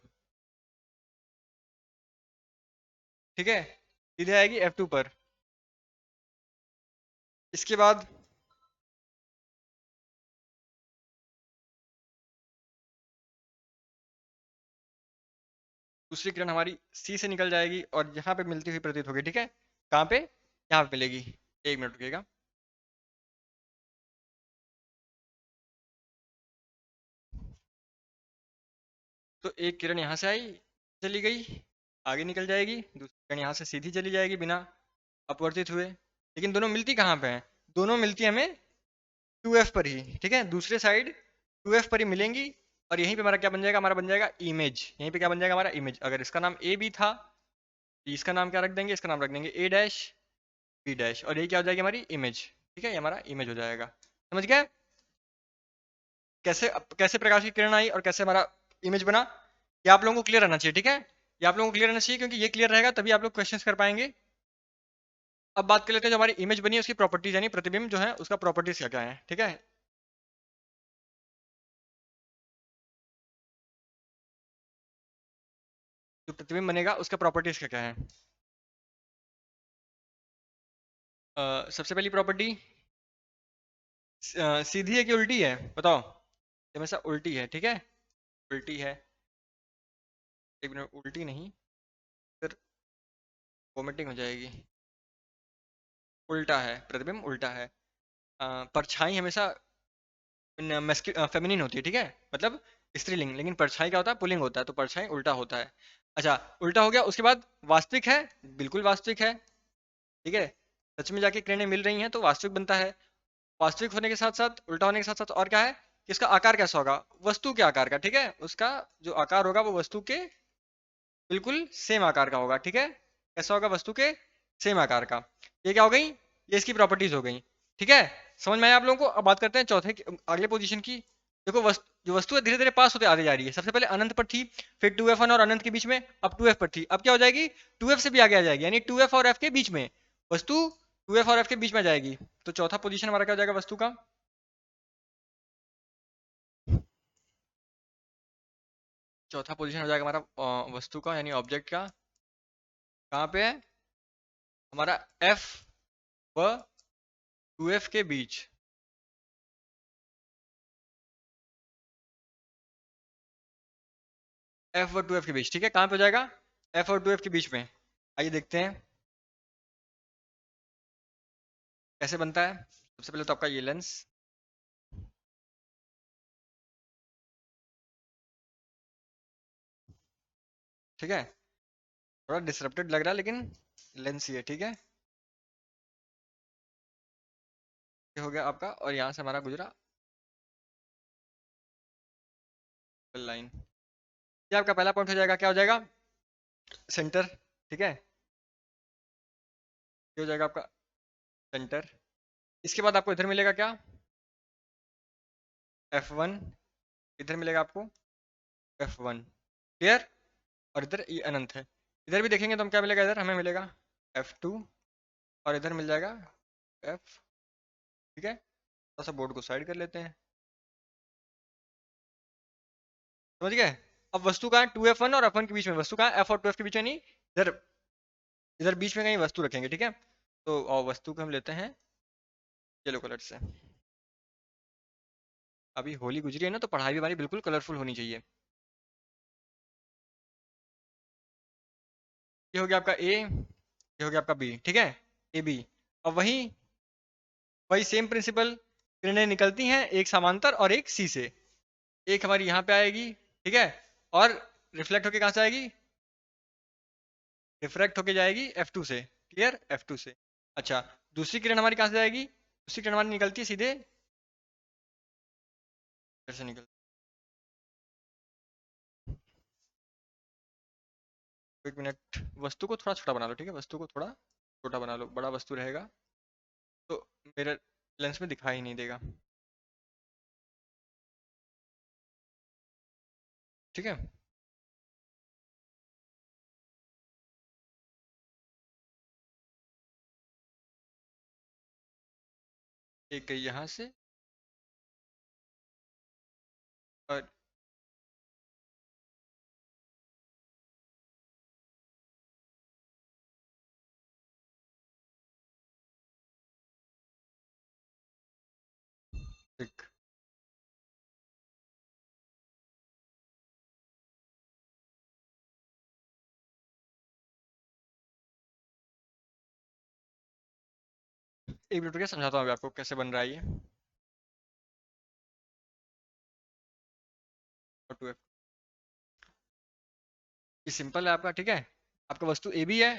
ठीक है, सीधे आएगी f2 पर। इसके बाद दूसरी किरण हमारी C से निकल जाएगी और यहाँ पे मिलती हुई प्रतीत होगी, ठीक है, कहाँ पे, यहाँ पे मिलेगी। एक मिनट रुकिएगा, तो एक किरण यहाँ से आई, चली गई, आगे निकल जाएगी, दूसरी किरण यहाँ से सीधी चली जाएगी बिना अपवर्तित हुए, लेकिन दोनों मिलती कहाँ पे हैं, दोनों मिलती हमें 2f पर ही, ठीक है, दूसरे साइड 2f पर ही मिलेंगी। और यहीं पे हमारा क्या बन जाएगा, हमारा बन जाएगा इमेज, यहीं पे क्या बन जाएगा हमारा इमेज। अगर इसका नाम ए बी था तो इसका नाम क्या रख देंगे, इसका नाम रख देंगे ए डैश बी डैश, और यही क्या हो जाएगी हमारी इमेज, ठीक है, ये हमारा इमेज हो जाएगा। समझ गए कैसे कैसे प्रकाश की किरण आई और कैसे हमारा इमेज बना, ये आप लोगों को क्लियर रहना चाहिए, ठीक है, ये आप लोगों को क्लियर रहना चाहिए, क्योंकि ये क्लियर रहेगा तभी आप लोग क्वेश्चंस कर पाएंगे। अब बात कर लेते हैं जो हमारी इमेज बनी है उसकी प्रॉपर्टीज, यानी प्रतिबिंब जो है उसका प्रॉपर्टीज क्या क्या है, ठीक है। जो प्रतिबिंब बनेगा उसका प्रॉपर्टीज क्या क्या है। सबसे पहली प्रॉपर्टी सीधी है कि उल्टी है, बताओ, ये हमेशा उल्टी है, ठीक है, उल्टी है, एक मिनट, उल्टी नहीं, फिर वोमिटिंग हो जाएगी, उल्टा है, प्रतिबिंब उल्टा है। परछाई हमेशा फेमिनिन होती है, ठीक है, मतलब स्त्रीलिंग, लेकिन परछाई क्या होता है, पुल्लिंग होता है, तो परछाई उल्टा होता है। अच्छा, उल्टा हो गया, उसके बाद वास्तविक है, बिल्कुल वास्तविक है, ठीक है, सच में जाके किरणें मिल रही हैं तो वास्तविक बनता है। वास्तविक होने के साथ साथ, उल्टा होने के साथ साथ और क्या है कि इसका आकार कैसा होगा, वस्तु के आकार का, ठीक है, उसका जो आकार होगा वो वस्तु के बिल्कुल सेम आकार का होगा, ठीक है, कैसा होगा, वस्तु के सेम आकार का। ये क्या हो गई, ये इसकी प्रॉपर्टीज हो गई, ठीक है, समझ में आया आप लोगों को। अब बात करते हैं चौथे अगले पोजीशन की। देखो जो वस्तु है धीरे धीरे पास होते आगे जा रही है, सबसे पहले अनंत पर थी, फिर 2f1 और अनंत के बीच में, अब 2f पर थी, अब क्या हो जाएगी 2f से भी आगे आ जाएगी, यानी 2f और f के बीच में, वस्तु 2f और f के बीच में आ जाएगी। तो चौथा पोजीशन हमारा क्या हो जाएगा वस्तु का, चौथा पोजीशन हो जाएगा हमारा वस्तु का यानी ऑब्जेक्ट का, कहाँ पे है हमारा f व 2f के बीच, f और 2f के बीच, ठीक है, कहाँ पे हो जाएगा f और 2f के बीच में। आइए देखते हैं कैसे बनता है। सबसे पहले तो आपका ये लेंस, ठीक है, थोड़ा डिसरप्टेड लग रहा है लेकिन लेंस ही है, ठीक है, ये हो गया आपका, और यहाँ से हमारा गुजरा लाइन, ये आपका पहला पॉइंट हो जाएगा, क्या हो जाएगा सेंटर, ठीक है, ये हो जाएगा आपका सेंटर। इसके बाद आपको इधर मिलेगा क्या, F1, इधर मिलेगा आपको F1, क्लियर। और इधर ये अनंत है। इधर भी देखेंगे तो हम क्या मिलेगा, इधर हमें मिलेगा F2 और इधर मिल जाएगा F, ठीक है। थोड़ा सा बोर्ड को साइड कर लेते हैं, समझ गए। अब वस्तु कहाँ है, 2F1 और F1 के बीच में, वस्तु कहाँ है, F और 2F के बीच में नहीं, इधर, इधर बीच में कहीं वस्तु रखेंगे, ठीक है। तो वस्तु को हम लेते हैं येलो कलर से। अभी होली गुजरी है ना, तो पढ़ाई भी हमारी बिल्कुल कलरफुल होनी चाहिए। ये हो गया आपका ए, ये हो गया आपका बी, ठीक है, ए बी। अब वही वही सेम प्रिंसिपल, किरणें निकलती हैं एक समांतर और एक सी से। एक हमारी यहाँ पे आएगी, ठीक है, और रिफ्लेक्ट होके कहाँ से आएगी, रिफ्रैक्ट होके जाएगी F2 से, क्लियर, F2 से। अच्छा, दूसरी किरण हमारी कहाँ से जाएगी, दूसरी किरण हमारी निकलती है सीधे इधर से निकल, एक मिनट, वस्तु को थोड़ा छोटा बना लो, ठीक है, वस्तु को थोड़ा छोटा बना लो, बड़ा वस्तु रहेगा तो मेरे लेंस में दिखाई नहीं देगा, ठीक है। एक गई यहाँ से और एक, एक मिनट रुकिए, समझाता हूँ अभी आपको कैसे बन रहा है ये। और 2F, ये सिंपल है आपका, ठीक है। आपका वस्तु ए भी है।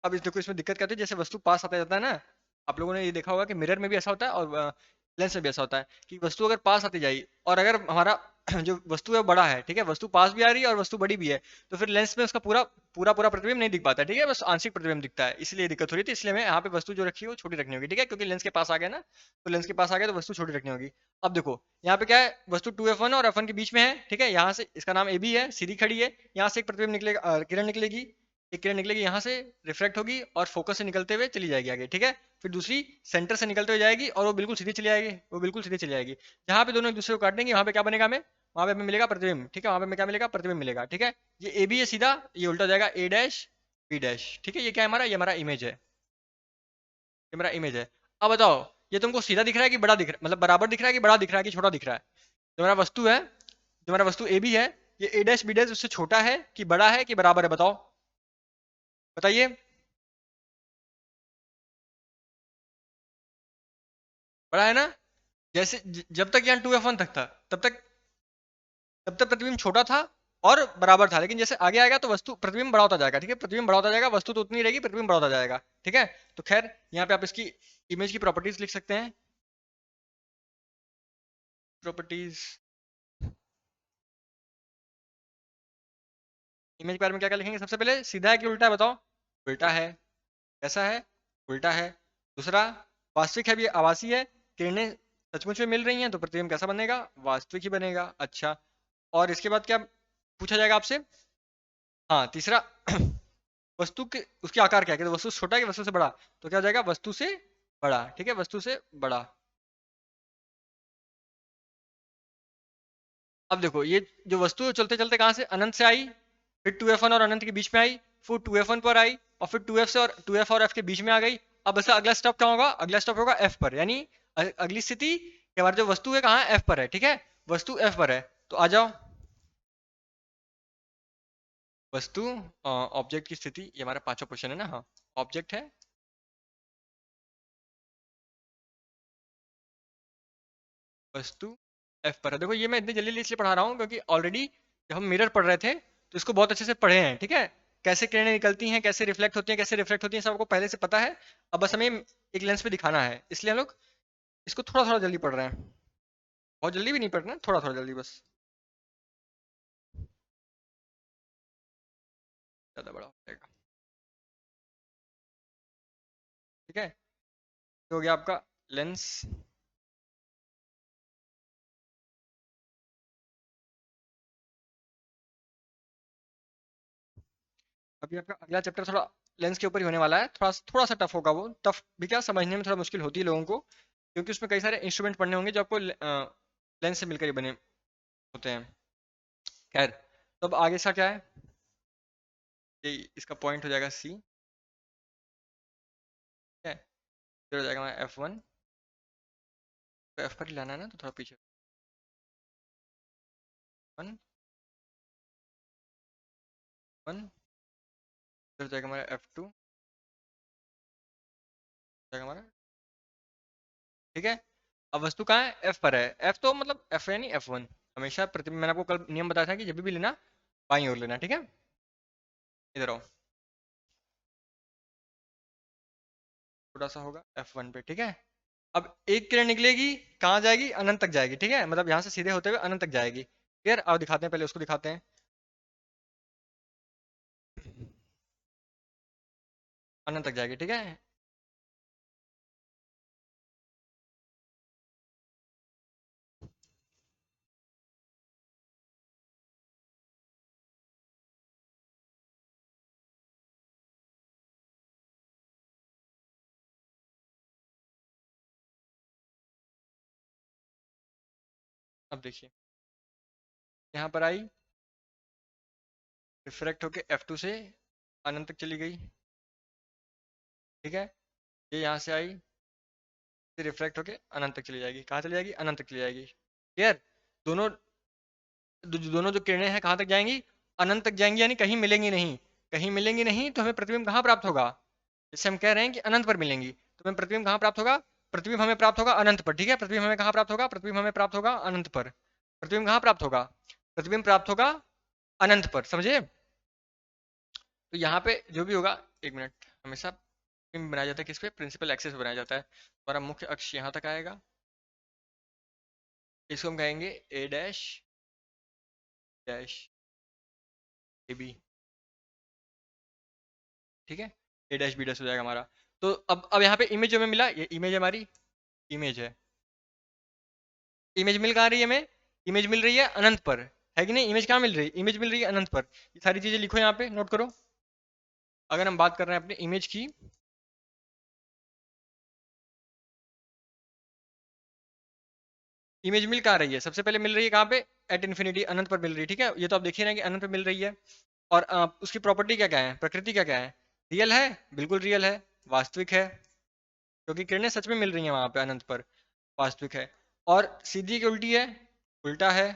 अब इस देखो, इसमें दिक्कत क्या होती है, जैसे वस्तु पास आता जाता है ना, आप लोगों ने ये देखा होगा कि मिरर में भी ऐसा होता है और लेंस में भी ऐसा होता है कि वस्तु अगर पास आती जाएगी और अगर हमारा जो वस्तु है वो बड़ा है, ठीक है, वस्तु पास भी आ रही है और वस्तु बड़ी भी है, तो फिर लेंस में उसका पूरा पूरा पूरा प्रतिबिंब नहीं दिख पाता है, ठीक है, बस आंशिक प्रतिबिंब दिखता है, इसलिए दिक्कत हो रही थी। इसलिए हमें यहाँ पे वस्तु जो रखी है वो छोटी रखनी होगी, ठीक है, क्योंकि लेंस के पास आ गया ना, तो लेंस के पास आ गया तो वस्तु छोटी रखनी होगी। अब देखो, यहाँ पे क्या है, वस्तु 2F1 और F1 के बीच में है, ठीक है, यहाँ से इसका नाम ए बी है, सीधी खड़ी है, यहाँ से एक प्रतिबिंब निकलेगा, किरण निकलेगी, एक किरण निकलेगी यहाँ से, रिफ्लेक्ट होगी और फोकस से निकलते हुए चली जाएगी आगे, ठीक है। फिर दूसरी सेंटर से निकलते हुए जाएगी और वो बिल्कुल सीधी चली जाएगी, वो बिल्कुल सीधी चली जाएगी। जहाँ पे दोनों एक दूसरे को काट देंगे वहाँ पे क्या बनेगा, हमें वहाँ पे हमें मिलेगा प्रतिबिंब, ठीक है, वहाँ पे हमें क्या मिलेगा, प्रतिबिंब मिलेगा, ठीक है। ये ए बी है सीधा, ये उल्टा हो जाएगा ए डैश बी डैश, ठीक है। ये क्या है हमारा, ये हमारा इमेज है, ये हमारा इमेज है। अब बताओ, ये तुमको सीधा दिख रहा है कि बड़ा दिख रहा है, मतलब बराबर दिख रहा है कि बड़ा दिख रहा है कि छोटा दिख रहा है। जो हमारा वस्तु है, जो हमारा वस्तु ए बी है, ये ए डैश बी डैश उससे छोटा है कि बड़ा है कि बराबर है, बताओ, बताइए। बड़ा है ना। जैसे जब तक यहाँ 2F1 तक था, तब तक प्रतिबिंब छोटा था और बराबर था, लेकिन जैसे आगे आएगा तो वस्तु प्रतिबिंब बड़ा होता जाएगा, ठीक है, प्रतिबिंब बड़ा होता जाएगा, वस्तु तो उतनी रहेगी, प्रतिबिंब बड़ा होता जाएगा, ठीक है। तो खैर, यहाँ पे आप इसकी इमेज की प्रॉपर्टीज लिख सकते हैं, प्रॉपर्टीज, इमेज के बारे में क्या क्या लिखेंगे, सबसे पहले सीधा है कि उल्टा है, बताओ, उल्टा है, कैसा है, उल्टा है। दूसरा, वास्तविक है भी, आभासी है, किरणें सचमुच में मिल रही हैं तो प्रतिबिंब कैसा बनेगा, वास्तविक ही बनेगा। अच्छा, और इसके बाद क्या पूछा जाएगा आपसे, हाँ तीसरा, वस्तु के उसके आकार क्या है, कि वस्तु से छोटा है कि वस्तु से बड़ा, तो क्या हो जाएगा, वस्तु से बड़ा, ठीक है, वस्तु से बड़ा। अब देखो, ये जो वस्तु चलते चलते कहाँ से, अनंत से आई, फिर 2F1 और अनंत के बीच में आई, फिर 2F1 पर आई, और फिर 2F से और 2F और F के बीच में आ गई। अब ऐसा अगला स्टॉप क्या होगा, अगला स्टॉप होगा F पर, यानी अगली स्थिति कि हमारी जो वस्तु है कहाँ है, F पर है, ठीक है, वस्तु F पर है। तो आ जाओ, वस्तु ऑब्जेक्ट की स्थिति, ये हमारा पांचवा क्वेश्चन है ना, हाँ, ऑब्जेक्ट है, वस्तु एफ पर है। देखो, ये मैं इतनी जल्दी इसलिए पढ़ा रहा हूँ क्योंकि ऑलरेडी जब हम मिरर पढ़ रहे थे तो इसको बहुत अच्छे से पढ़े हैं, ठीक है, कैसे किरणें निकलती हैं, कैसे रिफ्लेक्ट होती हैं, कैसे रिफ्लेक्ट होती हैं, सब आपको पहले से पता है। अब बस हमें एक लेंस पे दिखाना है, इसलिए हम लोग इसको थोड़ा थोड़ा जल्दी पढ़ रहे हैं, बहुत जल्दी भी नहीं पढ़ना, थोड़ा थोड़ा जल्दी बस, ज़्यादा बड़ा हो जाएगा, हो गया आपका लेंस। अभी आपका अगला चैप्टर थोड़ा लेंस के ऊपर ही होने वाला है, थोड़ा सा टफ होगा। वो टफ भी क्या, समझने में थोड़ा मुश्किल होती है लोगों को, क्योंकि उसमें कई सारे इंस्ट्रूमेंट पढ़ने होंगे जो आपको लेंस से मिलकर ही बने होते हैं। खैर, तो अब आगे इसका क्या है, ये इसका पॉइंट हो जाएगा सी। ठीक है, फिर हो जाएगा हमारा F1। तो एफ पर ही लाना है ना, तो थोड़ा पीछे 1 1। फिर हो जाएगा हमारा F2, जाएगा हमारा। ठीक है, अब वस्तु कहाँ है, एफ पर है। एफ तो मतलब एफ यानी F1। हमेशा प्रतिबिंब, मैंने आपको कल नियम बताया था कि जब भी लेना बाईं ओर लेना। ठीक है, इधर आओ, छोटा सा होगा F1 पे। ठीक है, अब एक किरण निकलेगी, कहाँ जाएगी, अनंत तक जाएगी। ठीक है, मतलब यहाँ से सीधे होते हुए अनंत तक जाएगी। क्लियर, अब दिखाते हैं, पहले उसको दिखाते हैं। अनंत तक जाएगी। ठीक है, अब देखिए, यहाँ पर आई, रिफ्रैक्ट होके F2 से अनंत तक चली गई। ठीक है, ये यहाँ से आई, फिर रिफ्रैक्ट होके अनंत तक चली जाएगी। कहाँ चली जाएगी, अनंत तक चली जाएगी। क्लियर, दोनों दोनों जो किरणें हैं कहाँ तक जाएंगी, अनंत तक जाएंगी, यानी कहीं मिलेंगी नहीं। कहीं मिलेंगी नहीं तो हमें प्रतिबिंब कहाँ प्राप्त होगा, जैसे हम कह रहे हैं कि अनंत पर मिलेंगी, तो हमें प्रतिबिंब कहाँ प्राप्त होगा, प्रतिबिंब हमें प्राप्त होगा अनंत पर। ठीक है, प्रतिबिंब हमें कहाँ प्राप्त होगा, प्रतिबिंब हमें प्राप्त होगा अनंत पर। प्रतिबिंब कहाँ प्राप्त होगा, प्रतिबिंब प्राप्त होगा अनंत पर, समझे। तो यहाँ पे जो भी होगा, एक मिनट, हमेशा प्रतिबिंब बनाया जाता है किस पे, प्रिंसिपल एक्सिस पे बनाया जाता है। हमारा मुख्य अक्ष यहाँ तक आएगा, इसको हम कहेंगे ए डैश डैश ए बी। ठीक है, ए डैश बी डैश हो जाएगा हमारा। तो अब यहाँ पे इमेज जो हमें मिला, ये इमेज हमारी इमेज है। इमेज मिल कहाँ रही है हमें, इमेज मिल रही है अनंत पर, है कि नहीं। इमेज कहाँ मिल रही है, इमेज मिल रही है अनंत पर। ये सारी चीजें लिखो यहाँ पे, नोट करो। अगर हम बात कर रहे हैं अपने इमेज की, इमेज मिल कहाँ रही है, सबसे पहले मिल रही है कहाँ पे, एट इन्फिनिटी, अनंत पर मिल रही है। ठीक है, ये तो आप देखिए ना कि अनंत पर मिल रही है। और उसकी प्रॉपर्टी क्या क्या है, प्रकृति क्या क्या है, रियल है, बिल्कुल रियल है, वास्तविक है, क्योंकि किरणें सच में मिल रही हैं वहां पे अनंत पर, वास्तविक है। और सीधी की उल्टी है, उल्टा है।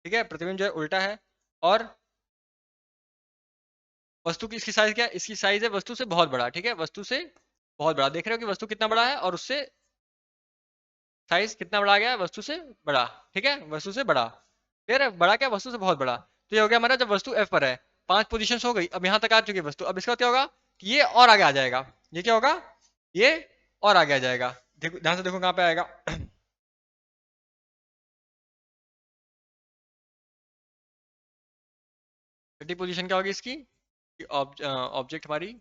ठीक है, प्रतिबिंब जो है उल्टा है। और वस्तु की, इसकी साइज क्या है, इसकी साइज है वस्तु से बहुत बड़ा। ठीक है, वस्तु से बहुत बड़ा, देख रहे हो कि वस्तु कितना बड़ा है, और उससे साइज कितना बड़ा आ गया है, वस्तु से बड़ा। ठीक है, वस्तु से बड़ा, क्लियर है, बड़ा क्या, वस्तु से बहुत बड़ा। तो ये हो गया हमारा, जब वस्तु एफ पर है, 5 पोजीशन हो गई, अब यहाँ तक आ चुकी है वस्तु। अब इसका क्या होगा कि ये और आगे आ जाएगा। ये क्या होगा, ये और आगे आ जाएगा। देखो ध्यान से, देखो कहाँ पे आएगा। 30 पोजीशन क्या होगी इसकी, ऑब्जेक्ट हमारी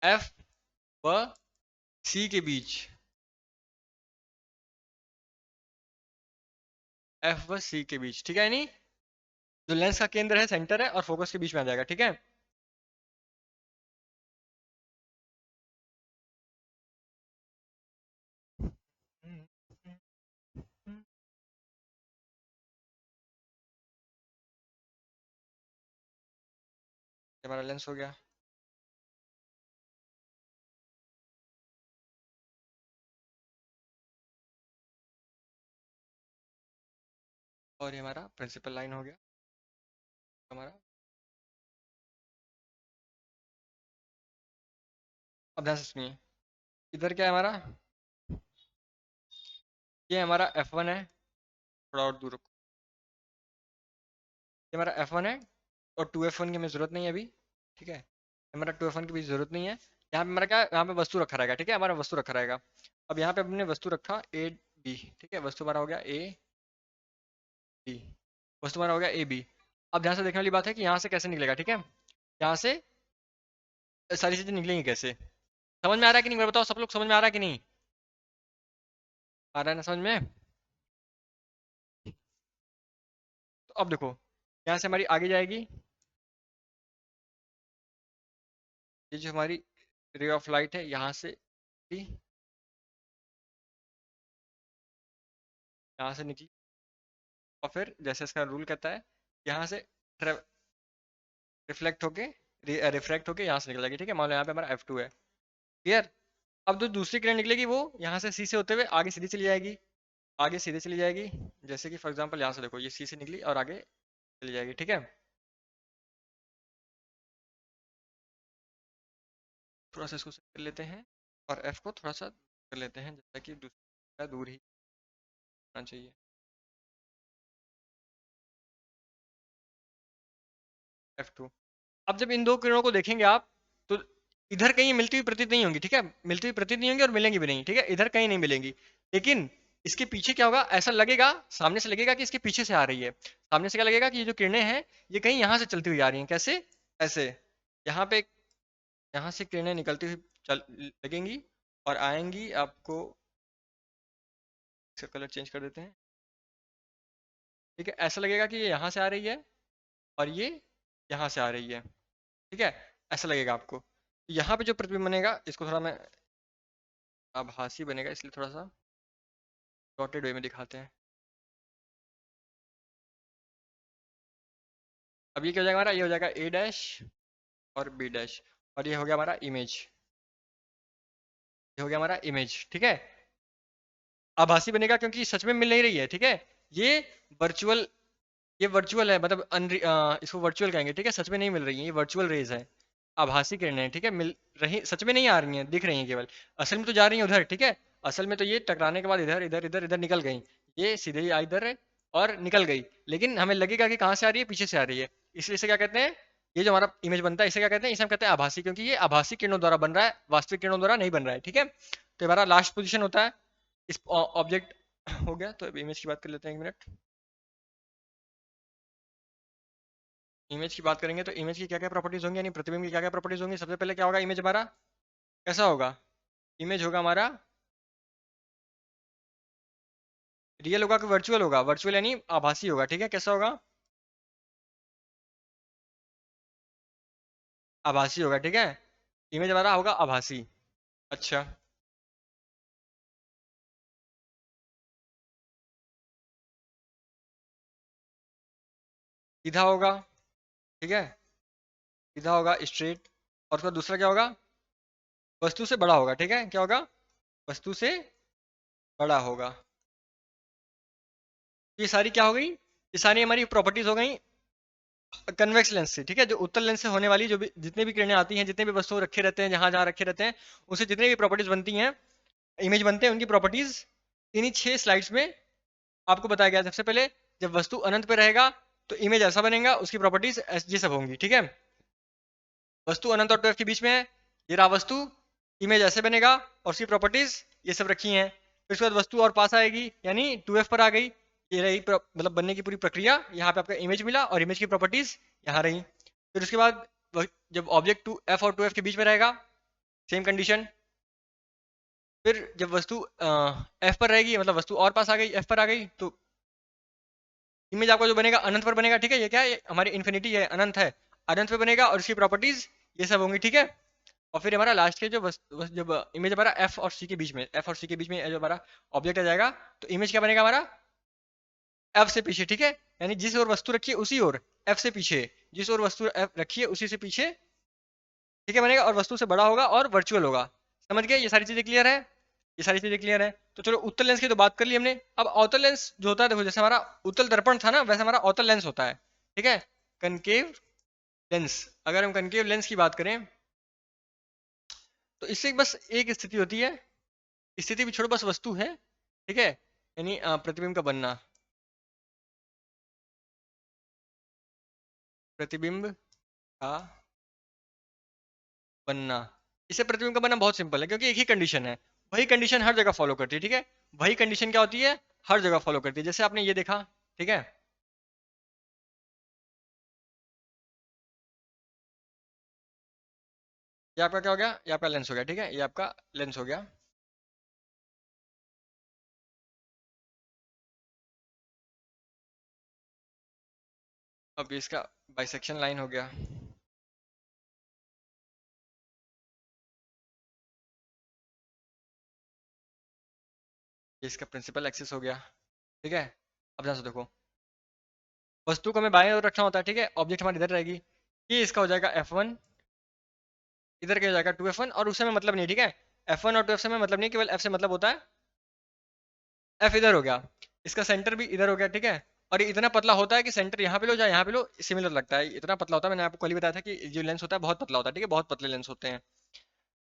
एफ व सी के बीच, एफ व सी के बीच। ठीक है, नहीं, जो लेंस का केंद्र है, सेंटर है, और फोकस के बीच में आ जाएगा। ठीक है, हमारा लेंस हो गया। और ये हमारा प्रिंसिपल लाइन हो गया हमारा। अब ध्यान से सुनिए, इधर क्या है हमारा, ये हमारा F1 है, थोड़ा और दूर रखो। ये हमारा F1 है, और 2F1 की हमें जरूरत नहीं है अभी। ठीक है, हमारा 2F1 की भी जरूरत नहीं है। यहाँ पे हमारा क्या, यहाँ पे वस्तु रखा रहेगा। ठीक है, हमारा वस्तु रखा रहेगा। अब यहाँ पे हमने वस्तु रखा ए बी। ठीक है, वस्तु हमारा हो गया ए बी, वस्तु हमारा हो गया ए बी। अब ध्यान से देखने वाली बात है कि यहाँ से कैसे निकलेगा। ठीक है, यहाँ से सारी चीजें निकलेंगी कैसे, समझ में आ रहा है कि नहीं, बताओ सब लोग, समझ में आ रहा है कि नहीं आ रहा है ना समझ में? तो अब देखो, यहाँ से हमारी आगे जाएगी, ये जो हमारी रे ऑफ लाइट है यहाँ से निकली, यहाँ से निकली, और फिर जैसे इसका रूल कहता है यहाँ से रिफ्लेक्ट होके रिफ्रैक्ट होके यहाँ से निकल जाएगी, ठीक है। मान लो यहाँ पे हमारा F2 है, क्लियर। अब जो दूसरी किरण निकलेगी वो यहाँ से सी से होते हुए आगे सीधी चली जाएगी, आगे सीधे चली जाएगी, जैसे कि फॉर एग्जांपल यहाँ से देखो ये सी से निकली और आगे चली जाएगी, ठीक है। थोड़ा सा इसको सेट कर लेते हैं और एफ को थोड़ा सा कर लेते हैं, जैसा कि दूसरा दूर ही होना चाहिए। F2। अब जब इन दो किरणों को देखेंगे आप, तो इधर कहीं मिलती हुई प्रतीत नहीं होंगी, ठीक है, मिलती हुई प्रतीत नहीं होंगी और मिलेंगी भी नहीं, ठीक है, इधर कहीं नहीं मिलेंगी। लेकिन इसके पीछे क्या होगा, ऐसा लगेगा, सामने से लगेगा कि इसके पीछे से आ रही है। सामने से क्या लगेगा कि ये जो किरणें हैं ये कहीं यहाँ से चलती हुई आ रही हैं, कैसे, ऐसे यहाँ पे, यहाँ से किरणें निकलती हुई चल लगेंगी और आएंगी आपको, इसका कलर चेंज कर देते हैं, ठीक है, ऐसा लगेगा कि ये यहाँ से आ रही है और ये यहाँ से आ रही है, ठीक है, ऐसा लगेगा आपको। यहाँ पे जो प्रतिबिंब बनेगा, इसको थोड़ा मैं आभासी बनेगा इसलिए थोड़ा सा डॉटेड वे में दिखाते हैं। अब ये क्या हो जाएगा हमारा, ये हो जाएगा ए डैश और बी डैश, और ये हो गया हमारा इमेज, ये हो गया हमारा इमेज, ठीक है। आभासी बनेगा क्योंकि सच में मिल नहीं रही है, ठीक है, ये वर्चुअल, ये वर्चुअल है, मतलब इसको वर्चुअल कहेंगे, ठीक है, सच में नहीं मिल रही है, ये वर्चुअल रेज है, आभासी किरणें हैं, ठीक है, मिल रही, सच में नहीं आ रही हैं, दिख रही हैं केवल, असल में तो जा रही हैं उधर, ठीक है। असल में तो ये टकराने के बाद इधर इधर इधर इधर निकल गई, ये सीधे ही इधर है और निकल गई, लेकिन हमें लगेगा कि कहाँ से आ रही है, पीछे से आ रही है, इसलिए इसे क्या कहते हैं, ये जो हमारा इमेज बनता है इसे क्या कहते हैं, इसे हम कहते हैं आभासी, क्योंकि ये आभासी किरणों द्वारा बन रहा है, वास्तविक किरणों द्वारा नहीं बन रहा है, ठीक है। तो हमारा लास्ट पोजीशन होता है इस ऑब्जेक्ट हो गया। तो इमेज की बात कर लेते हैं, एक मिनट। इमेज की बात करेंगे तो इमेज की क्या क्या प्रॉपर्टीज होंगी, यानी प्रतिबिंब की क्या क्या प्रॉपर्टीज होंगी। सबसे पहले क्या होगा, इमेज हमारा कैसा होगा, इमेज होगा हमारा रियल होगा कि वर्चुअल होगा, वर्चुअल यानी आभासी होगा, ठीक है, कैसा होगा, आभासी होगा, ठीक है, इमेज हमारा होगा आभासी। अच्छा, सीधा होगा, ठीक है, सीधा होगा स्ट्रेट, और उसका दूसरा क्या होगा, वस्तु से बड़ा होगा, ठीक है, क्या होगा, वस्तु से बड़ा होगा। ये सारी क्या हो गई, ये सारी हमारी प्रॉपर्टीज हो गई कन्वेक्स लेंस से, ठीक है, जो उत्तल लेंस से होने वाली जो भी जितने भी किरणें आती हैं, जितने भी वस्तु रखे रहते हैं, जहां जहां रखे रहते हैं, उससे जितने भी प्रॉपर्टीज बनती हैं, इमेज बनते हैं, उनकी प्रॉपर्टीज इन्हीं 6 स्लाइड्स में आपको बताया गया है। सबसे पहले जब वस्तु अनंत पे रहेगा तो इमेज ऐसा बनेगा, उसकी प्रॉपर्टीज ये सब होंगी, ठीक है। वस्तु अनंत और 12 के बीच में है, ये रहा वस्तु, इमेज ऐसे बनेगा और उसकी प्रॉपर्टीज ये सब रखी हैं। फिर उसके बाद वस्तु और पास आएगी, यानी 2f पर आ गई, ये रही मतलब बनने की पूरी प्रक्रिया, यहाँ पे आपका इमेज मिला और इमेज की प्रॉपर्टीज यहाँ रही। फिर उसके बाद जब ऑब्जेक्ट 2f और 2f के बीच में रहेगा, सेम कंडीशन। फिर जब वस्तु f पर रहेगी, मतलब वस्तु और पास आ गई, f पर आ गई, तो इमेज आपका जो बनेगा अनंत पर बनेगा, ठीक है, ये क्या है, हमारी इन्फिनिटी है, अनंत है, अनंत पे बनेगा और इसकी प्रॉपर्टीज ये सब होंगी, ठीक है। और फिर हमारा लास्ट के जो जब इमेज हमारा एफ और सी के बीच में, एफ और सी के बीच में जो हमारा ऑब्जेक्ट आ जाएगा, तो इमेज क्या बनेगा हमारा एफ से पीछे, ठीक है, यानी जिस ओर वस्तु रखी है उसी ओर, एफ से पीछे, जिस ओर वस्तु एफ रखी है उसी से पीछे, ठीक है, बनेगा, और वस्तु से बड़ा होगा और वर्चुअल होगा। समझ गए, ये सारी चीजें क्लियर है, ये सारी चीजें क्लियर है। तो चलो उत्तल लेंस की तो बात कर ली हमने, अब अवतल लेंस जो होता है, देखो जैसे हमारा उत्तल दर्पण था ना, वैसे हमारा अवतल लेंस होता है, ठीक है, कनकेव लेंस। अगर हम कनकेव लेंस की बात करें तो इससे बस एक स्थिति होती है, स्थिति भी छोड़ो, बस वस्तु है, ठीक है, यानी प्रतिबिंब का बनना, प्रतिबिंब का बनना, इससे प्रतिबिंब का बनना बहुत सिंपल है, क्योंकि एक ही कंडीशन है, वही कंडीशन हर जगह फॉलो करती है, ठीक है, वही कंडीशन क्या होती है, हर जगह फॉलो करती है। जैसे आपने ये देखा, ठीक है, ये आपका क्या हो गया, ये आपका लेंस हो गया, ठीक है, ये आपका लेंस हो गया। अब ये इसका बाइसेक्शन लाइन हो गया। ये इसका प्रिंसिपल एक्सिस हो गया, ठीक है। अब ध्यान से देखो, वस्तु को हमें बाएं ओर रखना होता है, ठीक है, ऑब्जेक्ट हमारी इधर रहेगी। ये इसका हो जाएगा F1, इधर क्या हो जाएगा 2F1, और उससे में मतलब नहीं, ठीक है। F1 और 2F से में मतलब नहीं, केवल F से मतलब होता है F इधर हो गया, इसका सेंटर भी इधर हो गया, ठीक है। और ये इतना पतला होता है कि सेंटर यहाँ पे लो या यहाँ पे लो सिमिलर लगता है, इतना पतला होता है। मैंने आपको कल ही बताया था कि जो लेंस होता है बहुत पतला होता है, ठीक है, बहुत पतले लेंस होते हैं।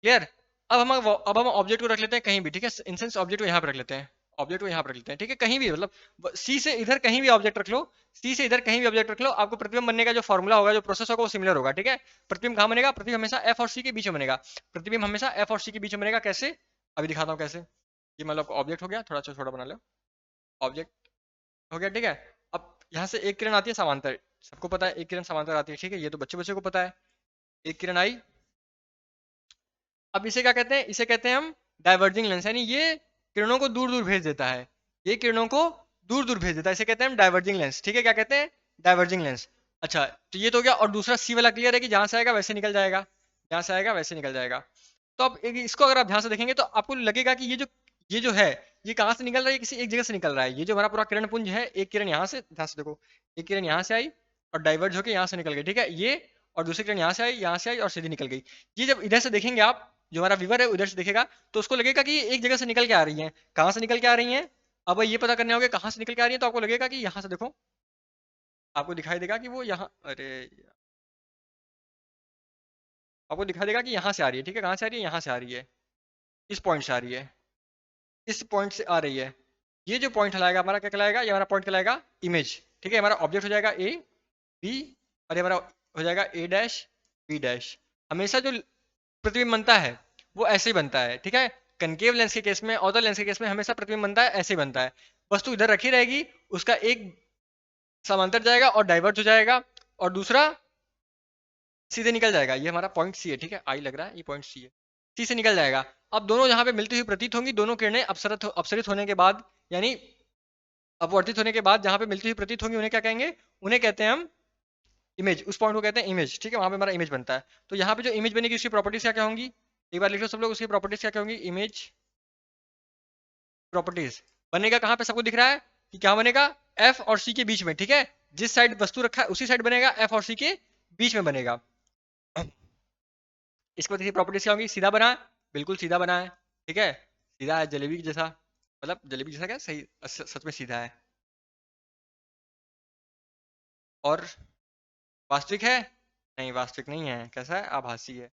क्लियर। अब हम ऑब्जेक्ट को रख लेते हैं कहीं भी, ठीक है, इन सेंस ऑब्जेक्ट को यहाँ पे रख लेते हैं, ऑब्जेक्ट को यहाँ पे रख लेते हैं, ठीक है, कहीं भी, मतलब सी से इधर कहीं भी ऑब्जेक्ट रख लो, सी से इधर कहीं भी ऑब्जेक्ट रख लो, आपको प्रतिबिंब बनने का जो फॉर्मूला होगा, जो प्रोसेस होगा, वो सिमिलर होगा, ठीक है। प्रतिबिंब कहाँ बनेगा, प्रतिबिंब हमेशा एफ और सी के बीच में बनेगा, प्रतिबिंब हमेशा एफ और सी के बीच में बनेगा। कैसे, अभी दिखाता हूँ कैसे। ये मतलब ऑब्जेक्ट हो गया, थोड़ा सा छोटा बना लो, ऑब्जेक्ट हो गया, ठीक है। अब यहाँ से एक किरण आती है समांतर, सबको पता है एक किरण समांतर आती है, ठीक है, ये तो बच्चे बच्चे को पता है। एक किरण आई, अब इसे क्या कहते हैं, इसे कहते हैं हम डाइवर्जिंग लेंस, यानी ये किरणों को दूर दूर भेज देता है, ये किरणों को दूर दूर भेज देता है, इसे कहते हैं हम डाइवर्जिंग लेंस, ठीक है, क्या कहते हैं, डाइवर्जिंग लेंस। अच्छा, तो ये तो हो गया, और दूसरा सी वाला क्लियर है कि जहां से आएगा वैसे निकल जाएगा, जहां से आएगा वैसे निकल जाएगा। तो अब इसको अगर आप ध्यान से देखेंगे तो आपको लगेगा कि ये जो है, ये कहाँ से निकल रहा है, किसी एक जगह से निकल रहा है। ये जो हमारा पूरा किरण पुंज है, एक किरण यहाँ से, ध्यान से देखो, एक किरण यहाँ से आई और डाइवर्ज होकर यहाँ से निकल गई, ठीक है, ये, और दूसरी किरण यहाँ से आई और सीधी निकल गई। ये जब इधर से देखेंगे आप, जो हमारा व्यूवर है उधर से देखेगा, तो उसको लगेगा कि ये एक जगह से निकल के आ रही है। कहाँ से निकल के आ रही है, अब ये पता करने होगा कहाँ से निकल के आ रही है, तो आपको लगेगा कि यहाँ से देखो, आपको दिखाई देगा कि वो यहाँ, अरे आपको दिखाई देगा कि यहाँ से आ रही है, ठीक है, कहाँ से आ रही है, यहाँ से आ रही है, इस पॉइंट से आ रही है, इस पॉइंट से आ रही है। ये जो पॉइंट कहलाएगा हमारा, क्या कहलाएगा, ये हमारा पॉइंट कहलाएगा इमेज, ठीक है, हमारा ऑब्जेक्ट हो जाएगा ए बी, और ये हमारा हो जाएगा ए डैश बी डैश। हमेशा जो प्रतिबिंब बनता है वो ऐसे ही बनता है, ठीक है। कनकेव लेंस के केस में, ऑर्थो लेंस के केस में हमेशा प्रतिबिंब बनता है ऐसे ही बनता है। वस्तु इधर रखी रहेगी, उसका एक समांतर जाएगा और डाइवर्ट हो जाएगा, और दूसरा सीधे निकल जाएगा। ये हमारा पॉइंट सी है, ठीक है, आई लग रहा है, ये पॉइंट सी है, सी से निकल जाएगा। अब दोनों जहां पे मिलती हुई प्रतीत होंगी, दोनों किरणें अपसरित होने के बाद, यानी अपवर्तित होने के बाद जहां पे मिलती हुई प्रतीत होंगी, उन्हें क्या कहेंगे, उन्हें कहते हैं हम इमेज, उस पॉइंट को कहते हैं इमेज, ठीक है, वहां पे हमारा इमेज बनता है। तो यहाँ पे जो इमेज बनेगी उसकी प्रॉपर्टीज क्या क्या होंगी, एक बार लिख लो सब लोग, उसकी प्रॉपर्टीज क्या क्या होंगी, इमेज प्रॉपर्टीज। बनेगा कहाँ पे, सबको दिख रहा है कि क्या बनेगा, एफ और सी के बीच में, ठीक है, जिस साइड वस्तु रखा है उसी साइड बनेगा, एफ और सी के बीच में बनेगा। इसको देखिए प्रॉपर्टीज क्या होंगी, सीधा बना है, बिल्कुल सीधा बना है, ठीक है, सीधा है, जलेबी के जैसा, मतलब जलेबी जैसा क्या, सही सच में सीधा है। और वास्तविक है, नहीं वास्तविक नहीं है, कैसा है, आभासी है,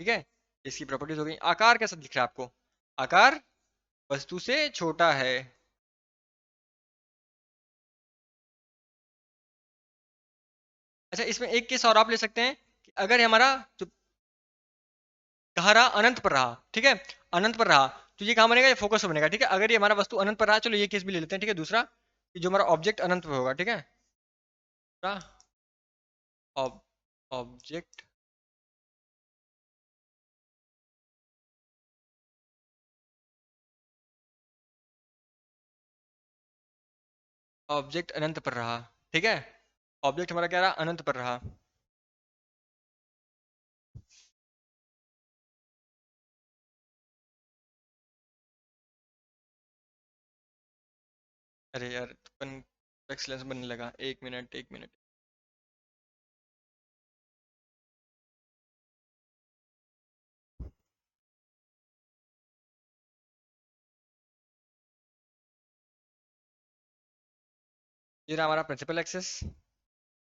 ठीक है। इसकी प्रॉपर्टीज हो गई। आकार कैसा दिख रहा है आपको, आकार वस्तु से छोटा है। अच्छा, इसमें एक केस और आप ले सकते हैं कि अगर हमारा जो कहा रहा अनंत पर रहा, ठीक है, अनंत पर रहा, तो ये कहाँ बनेगा, ये फोकस में बनेगा, ठीक है। अगर ये हमारा वस्तु अनंत पर रहा, चलो ये केस भी ले लेते हैं, ठीक है, दूसरा कि जो हमारा ऑब्जेक्ट अनंत पर होगा, ठीक है, ऑब्जेक्ट ऑब्जेक्ट अनंत पर रहा, ठीक है, ऑब्जेक्ट हमारा क्या रहा, अनंत पर रहा। अरे यार, कॉन्वेक्स लेंस बनने लगा, एक मिनट एक मिनट। ये रहा हमारा प्रिंसिपल एक्सेस,